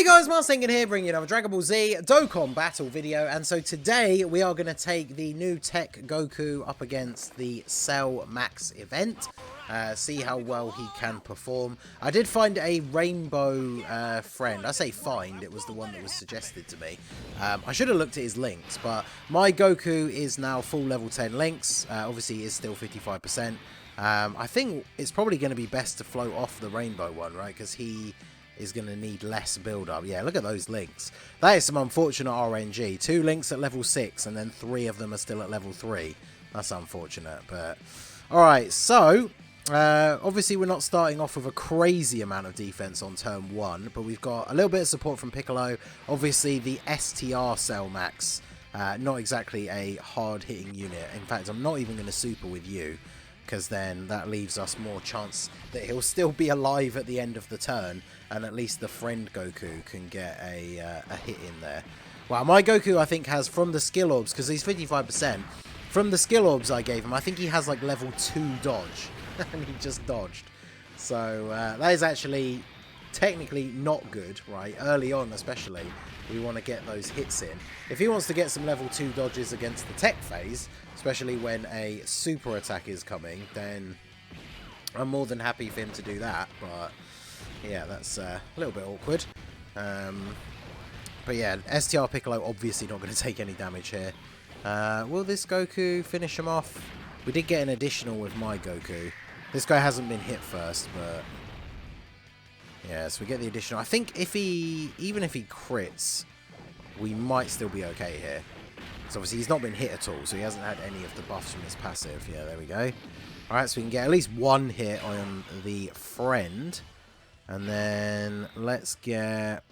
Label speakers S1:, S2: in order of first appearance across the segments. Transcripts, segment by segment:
S1: Hey guys, Marcingan here, bringing you another Dragon Ball Z Dokkan battle video, and so today we are going to take the new TEQ GOKU up against the Cell Max event, see how well he can perform. I did find a rainbow friend. I say find, it was the one that was suggested to me. I should have looked at his links, but my Goku is now full level 10 links, obviously he is still 55%. I think it's probably going to be best to float off the rainbow one, right, because he is going to need less build-up. Yeah, look at those links. That is some unfortunate RNG. 2 links at level 6, and then 3 of them are still at level 3. That's unfortunate, but... Alright, so... obviously, we're not starting off with a crazy amount of defense on turn 1, but we've got a little bit of support from Piccolo. Obviously, the STR Cell Max, not exactly a hard-hitting unit. In fact, I'm not even going to super with you, because then that leaves us more chance that he'll still be alive at the end of the turn, and at least the friend Goku can get a hit in there. Well, my Goku, I think, has, from the skill orbs, because he's 55%, from the skill orbs I gave him, I think he has like level 2 dodge, and he just dodged. So that is actually technically not good, right? Early on especially, we want to get those hits in. If he wants to get some level 2 dodges against the tech phase, especially when a super attack is coming, then I'm more than happy for him to do that, but yeah, that's a little bit awkward. But yeah, STR Piccolo obviously not going to take any damage here. Will this Goku finish him off? We did get an additional with my Goku. This guy hasn't been hit first, but yeah, so we get the additional. I think if even if he crits, we might still be okay here. So obviously he's not been hit at all, so he hasn't had any of the buffs from his passive. Yeah, there we go. Alright, so we can get at least 1 hit on the friend. And then let's get...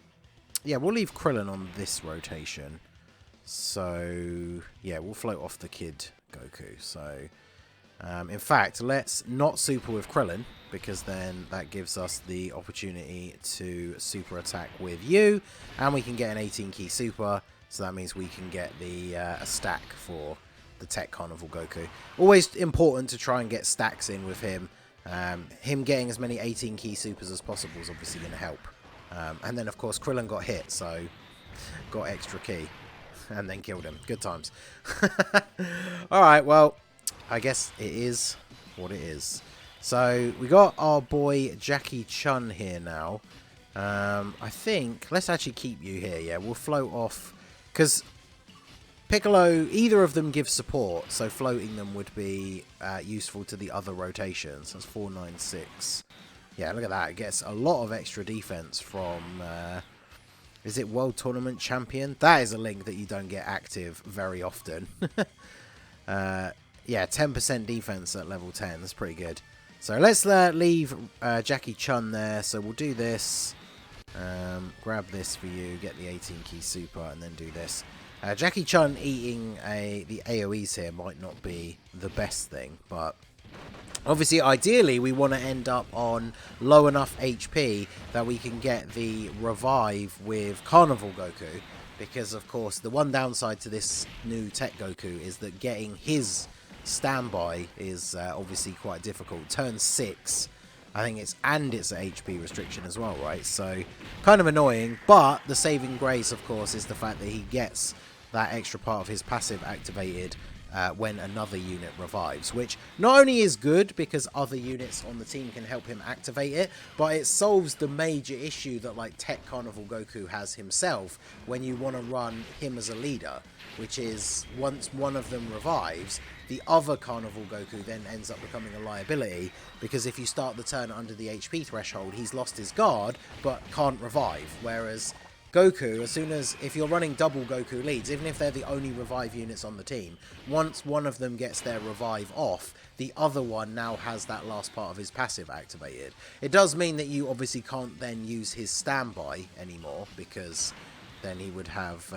S1: Yeah, we'll leave Krillin on this rotation. So, yeah, we'll float off the kid Goku. So, in fact, let's not super with Krillin, because then that gives us the opportunity to super attack with you. And we can get an 18 key super, so that means we can get the a stack for the Tech Carnival Goku. Always important to try and get stacks in with him. Him getting as many 18 key supers as possible is obviously going to help. And then, of course, Krillin got hit, so got extra key. And then killed him. Good times. Alright, well, I guess it is what it is. So, we got our boy Jackie Chun here now. I think, let's actually keep you here, yeah. We'll float off, because Piccolo, either of them give support, so floating them would be useful to the other rotations. That's 496. Yeah, look at that. It gets a lot of extra defense from... is it World Tournament Champion? That is a link that you don't get active very often. Yeah, 10% defense at level 10. That's pretty good. So let's leave Jackie Chun there. So we'll do this. Grab this for you. Get the 18 key super and then do this. Jackie Chun eating the AoEs here might not be the best thing, but obviously, ideally, we want to end up on low enough HP that we can get the revive with Carnival Goku, because, of course, the one downside to this new Tech Goku is that getting his standby is obviously quite difficult. Turn 6, I think it's an HP restriction as well, right? So, kind of annoying, but the saving grace, of course, is the fact that he gets that extra part of his passive activated when another unit revives, which not only is good because other units on the team can help him activate it, but it solves the major issue that like Tech Carnival Goku has himself when you want to run him as a leader, which is once one of them revives, the other Carnival Goku then ends up becoming a liability, because if you start the turn under the HP threshold, he's lost his guard but can't revive, whereas Goku, as soon as, if you're running double Goku leads, even if they're the only revive units on the team, once one of them gets their revive off, the other one now has that last part of his passive activated. It does mean that you obviously can't then use his standby anymore, because then he would have,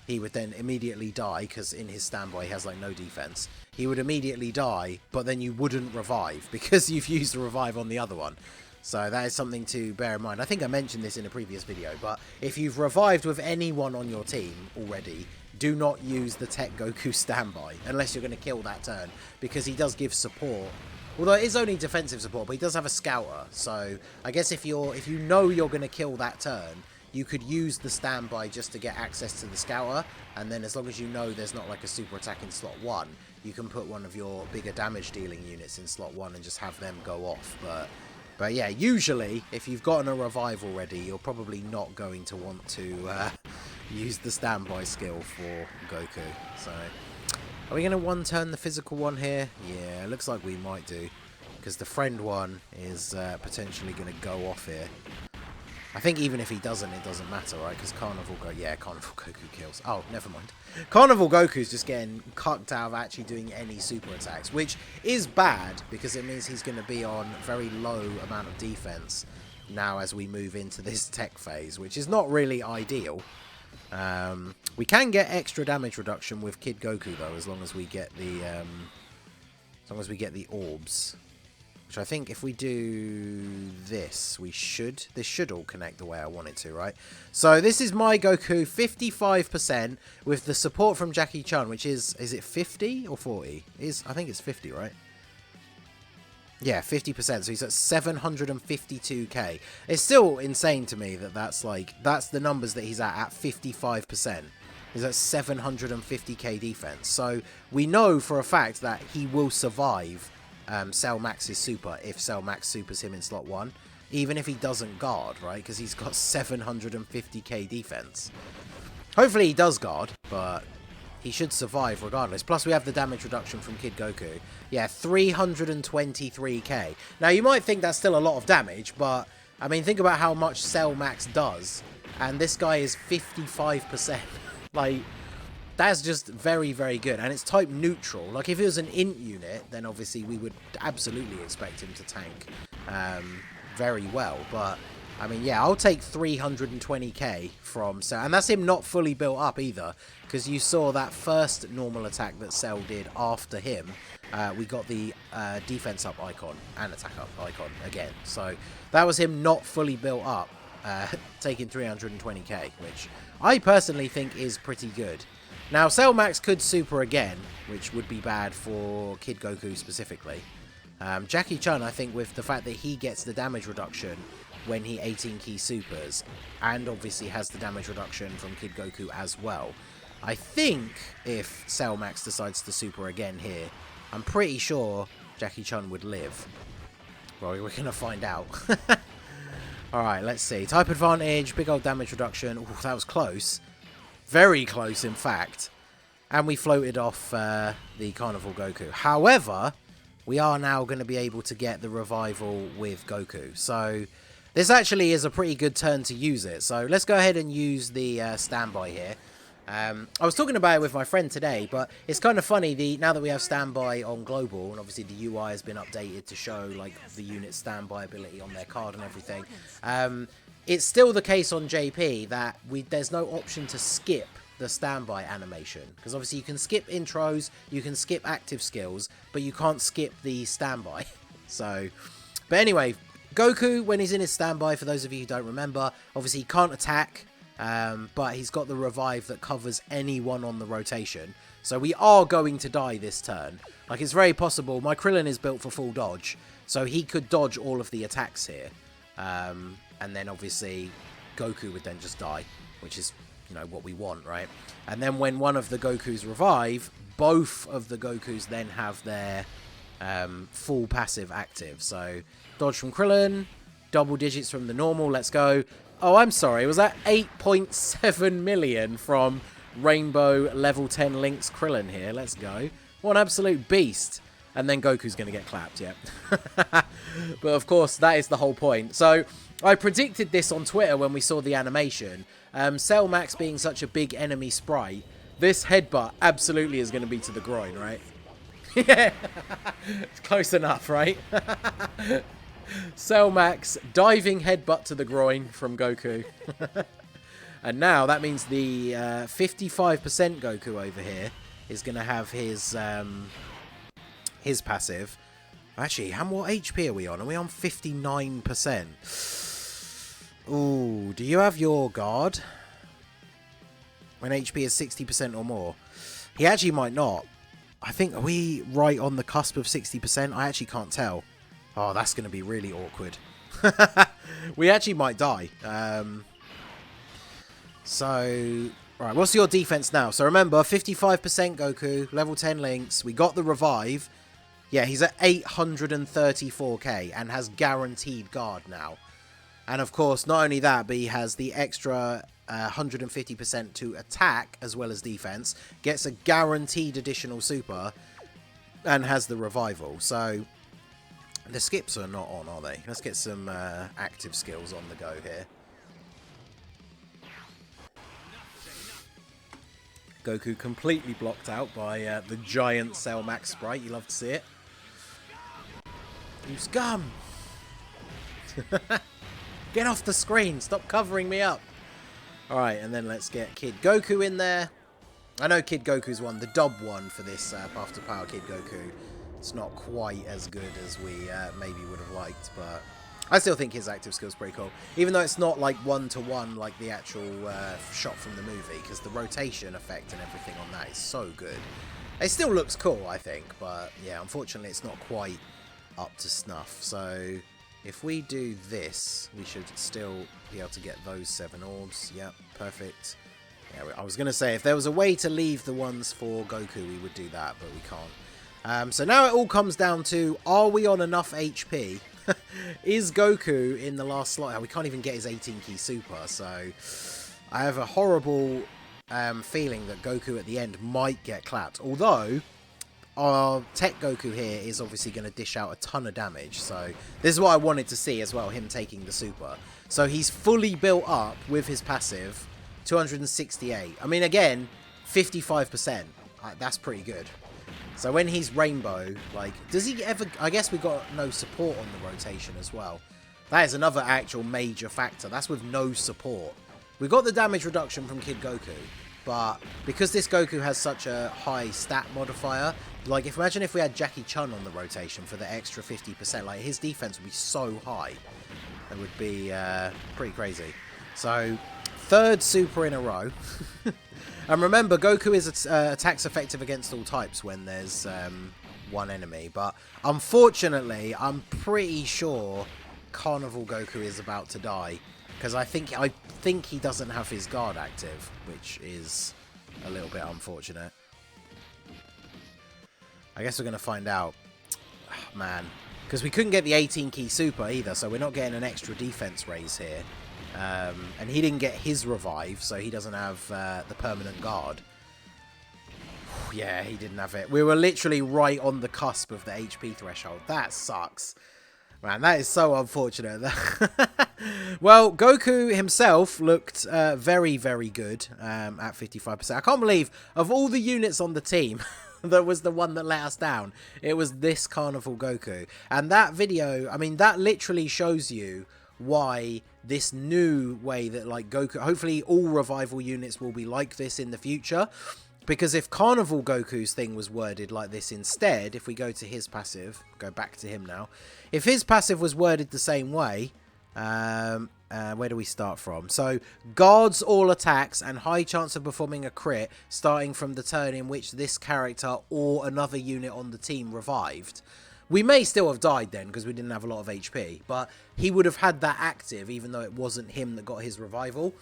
S1: he would then immediately die, because in his standby he has like no defense. He would immediately die, but then you wouldn't revive, because you've used the revive on the other one. So that is something to bear in mind. I think I mentioned this in a previous video, but if you've revived with anyone on your team already, do not use the Tech Goku standby, unless you're going to kill that turn, because he does give support Although it is only defensive support, but he does have a scouter. So I guess if you know you're going to kill that turn, you could use the standby just to get access to the scouter. And then as long as you know there's not like a super attack in slot 1, you can put one of your bigger damage dealing units in slot 1 and just have them go off. But yeah, usually if you've gotten a revive already, you're probably not going to want to use the standby skill for Goku. So are we going to one-turn the physical one here? Yeah, it looks like we might do. Because the friend one is potentially going to go off here. I think even if he doesn't, it doesn't matter, right? Because Carnival Goku kills. Oh, never mind. Carnival Goku's just getting cucked out of actually doing any super attacks, which is bad because it means he's going to be on very low amount of defense now as we move into this tech phase, which is not really ideal. We can get extra damage reduction with Kid Goku though, as long as we get the orbs. Which I think if we do this, this should all connect the way I want it to, right? So this is my Goku, 55% with the support from Jackie Chun, which is it 50 or 40? I think it's 50, right? Yeah, 50%. So he's at 752k. It's still insane to me that that's the numbers that he's at 55%. He's at 750k defense. So we know for a fact that he will survive Cell Max's super if Cell Max supers him in slot 1, even if he doesn't guard, right? Because he's got 750k defense. Hopefully he does guard, but he should survive regardless. Plus we have the damage reduction from Kid Goku. Yeah, 323k. Now you might think that's still a lot of damage, but I mean think about how much Cell Max does, and this guy is 55%. Like, that's just very, very good. And it's type neutral. Like, if it was an int unit, then obviously we would absolutely expect him to tank very well. But, I mean, yeah, I'll take 320k from Cell. And that's him not fully built up either. Because you saw that first normal attack that Cell did after him. We got the defense up icon and attack up icon again. So, that was him not fully built up, taking 320k, which I personally think is pretty good. Now, Cell Max could super again, which would be bad for Kid Goku specifically. Jackie Chun, I think, with the fact that he gets the damage reduction when he 18-key supers, and obviously has the damage reduction from Kid Goku as well. I think if Cell Max decides to super again here, I'm pretty sure Jackie Chun would live. Well, we're going to find out. Alright, let's see. Type advantage, big old damage reduction. Ooh, that was close. Very close, in fact. And we floated off the Carnival Goku. However, we are now going to be able to get the revival with Goku. So, this actually is a pretty good turn to use it. So, let's go ahead and use the standby here. I was talking about it with my friend today, but it's kind of funny, now that we have standby on global, and obviously the UI has been updated to show like the unit standby ability on their card and everything. It's still the case on JP that there's no option to skip the standby animation. Because obviously you can skip intros, you can skip active skills, but you can't skip the standby. So, but anyway, Goku, when he's in his standby, for those of you who don't remember, obviously he can't attack, but he's got the revive that covers anyone on the rotation. So we are going to die this turn. Like, it's very possible. My Krillin is built for full dodge, so he could dodge all of the attacks here. And then obviously Goku would then just die, which is, you know, what we want, right? And then when one of the Gokus revive, both of the Gokus then have their full passive active. So dodge from Krillin, double digits from the normal, let's go. Oh, I'm sorry, was that 8.7 million from Rainbow level 10 Link's Krillin here? Let's go. What an absolute beast. And then Goku's going to get clapped, yeah. But of course, that is the whole point. So I predicted this on Twitter when we saw the animation. Cell Max being such a big enemy sprite, this headbutt absolutely is going to be to the groin, right? Yeah, it's close enough, right? Cell Max diving headbutt to the groin from Goku. And now that means the 55% Goku over here is going to have his passive. Actually, what HP are we on? Are we on 59%? Ooh, do you have your guard? When HP is 60% or more? He actually might not. I think, are we right on the cusp of 60%? I actually can't tell. Oh, that's going to be really awkward. We actually might die. So, right, what's your defense now? So remember, 55% Goku, level 10 links. We got the revive. Yeah, he's at 834k and has guaranteed guard now. And of course, not only that, but he has the extra 150% to attack as well as defense. Gets a guaranteed additional super and has the revival. So the skips are not on, are they? Let's get some active skills on the go here. Goku completely blocked out by the giant Cell Max sprite. You love to see it. You scum! Get off the screen! Stop covering me up! Alright, and then let's get Kid Goku in there. I know Kid Goku's one, the dub one for this Path to Power Kid Goku. It's not quite as good as we maybe would have liked, but I still think his active skill's pretty cool. Even though it's not like one-to-one like the actual shot from the movie, because the rotation effect and everything on that is so good. It still looks cool, I think, but yeah, unfortunately it's not quite up to snuff. So if we do this, we should still be able to get those 7 orbs. Yep, perfect. Yeah, I was going to say, if there was a way to leave the ones for Goku, we would do that, but we can't. So now it all comes down to, are we on enough HP? Is Goku in the last slot? Oh, we can't even get his 18 key super, so I have a horrible feeling that Goku at the end might get clapped. Although our TEQ Goku here is obviously going to dish out a ton of damage, so this is what I wanted to see as well, him taking the super. So he's fully built up with his passive, 268. I mean, again, 55%. That's pretty good. So when he's Rainbow, like, does he ever... I guess we got no support on the rotation as well. That is another actual major factor. That's with no support. We got the damage reduction from Kid Goku, but because this Goku has such a high stat modifier, like, imagine if we had Jackie Chun on the rotation for the extra 50%, like, his defense would be so high. It would be pretty crazy. So, 3rd super in a row. And remember, Goku is attacks effective against all types when there's one enemy. But unfortunately, I'm pretty sure Carnival Goku is about to die. Because I think he doesn't have his guard active, which is a little bit unfortunate. I guess we're going to find out. Oh, man. Because we couldn't get the 18 key super either, so we're not getting an extra defense raise here. And he didn't get his revive, so he doesn't have the permanent guard. Yeah, he didn't have it. We were literally right on the cusp of the HP threshold. That sucks. Man, that is so unfortunate. Well, Goku himself looked very, very good at 55%. I can't believe, of all the units on the team, that was the one that let us down. It was this Carnival Goku. And that video, I mean, that literally shows you why this new way that, like, Goku, hopefully all revival units will be like this in the future. Because if Carnival Goku's thing was worded like this instead, if we go to his passive, go back to him now, if his passive was worded the same way, where do we start from? So, guards all attacks and high chance of performing a crit starting from the turn in which this character or another unit on the team revived. We may still have died then because we didn't have a lot of HP, but he would have had that active even though it wasn't him that got his revival.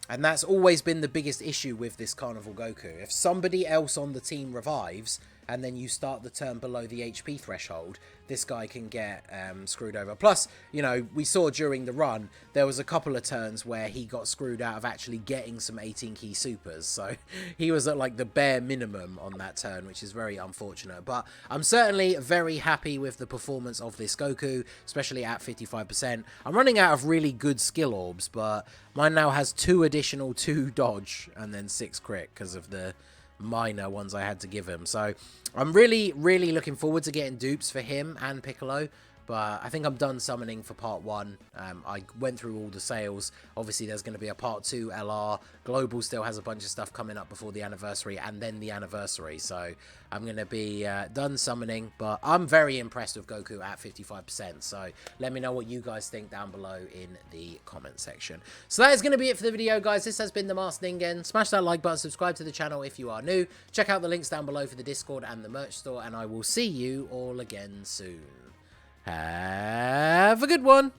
S1: And that's always been the biggest issue with this Carnival Goku. If somebody else on the team revives and then you start the turn below the HP threshold, this guy can get screwed over. Plus, you know, we saw during the run, there was a couple of turns where he got screwed out of actually getting some 18 key supers. So he was at like the bare minimum on that turn, which is very unfortunate. But I'm certainly very happy with the performance of this Goku, especially at 55%. I'm running out of really good skill orbs, but mine now has 2 additional 2 dodge and then 6 crit because of the minor ones I had to give him. So I'm really, really looking forward to getting dupes for him and Piccolo. But I think I'm done summoning for part 1. I went through all the sales. Obviously, there's going to be a part 2 LR. Global still has a bunch of stuff coming up before the anniversary and then the anniversary. So I'm going to be done summoning. But I'm very impressed with Goku at 55%. So let me know what you guys think down below in the comment section. So that is going to be it for the video, guys. This has been the Masked Ningen. Smash that like button. Subscribe to the channel if you are new. Check out the links down below for the Discord and the merch store. And I will see you all again soon. Have a good one.